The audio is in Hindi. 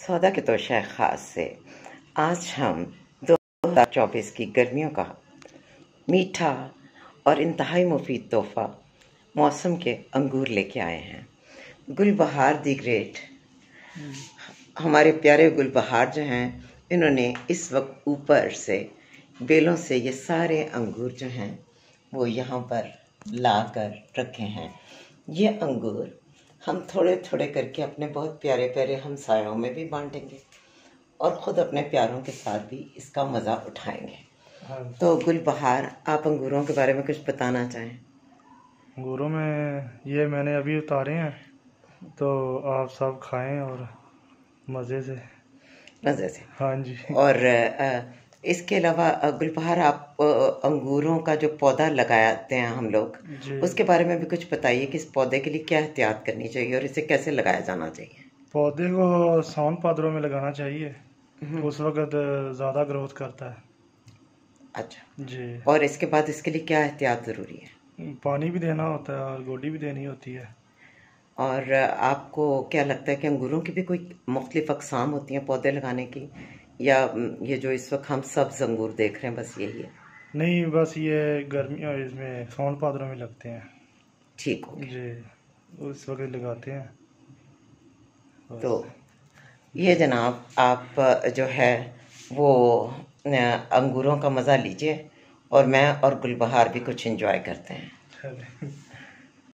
सौदा के तोशा ख़ास से आज हम 2024 की गर्मियों का मीठा और इंतहाई मुफीद तोहफ़ा मौसम के अंगूर लेके आए हैं। गुलबहार दी ग्रेट, हमारे प्यारे गुलबहार जो हैं, इन्होंने इस वक्त ऊपर से बेलों से ये सारे अंगूर जो हैं वो यहाँ पर ला कर रखे हैं। ये अंगूर हम थोड़े थोड़े करके अपने बहुत प्यारे प्यारे हमसायों में भी बांटेंगे और ख़ुद अपने प्यारों के साथ भी इसका मज़ा उठाएंगे। तो गुलबहार, आप अंगूरों के बारे में कुछ बताना चाहें? अंगूरों में ये मैंने अभी उतारे हैं, तो आप सब खाएं और मज़े से। हाँ जी। और इसके अलावा गुलबहार, आप अंगूरों का जो पौधा लगाते हैं हम लोग, उसके बारे में भी कुछ बताइए कि इस पौधे के लिए क्या एहतियात करनी चाहिए और इसे कैसे लगाया जाना चाहिए? पौधे को सावन भादों में लगाना चाहिए, उस वक्त ज़्यादा ग्रोथ करता है। अच्छा जी। और इसके बाद इसके लिए क्या एहतियात ज़रूरी है? पानी भी देना होता है और गोडी भी देनी होती है। और आपको क्या लगता है कि अंगूरों की भी कोई मुख्तलिफ अक़साम होती हैं पौधे लगाने की, या ये जो इस वक्त हम सब्ज़ अंगूर देख रहे हैं बस यही है? नहीं, बस ये गर्मियों इसमें सावन भादों में लगते हैं। ठीक हो गया जी, उस वक्त लगाते हैं। तो ये जनाब, आप जो है वो अंगूरों का मज़ा लीजिए और मैं और गुलबहार भी कुछ एंजॉय करते हैं।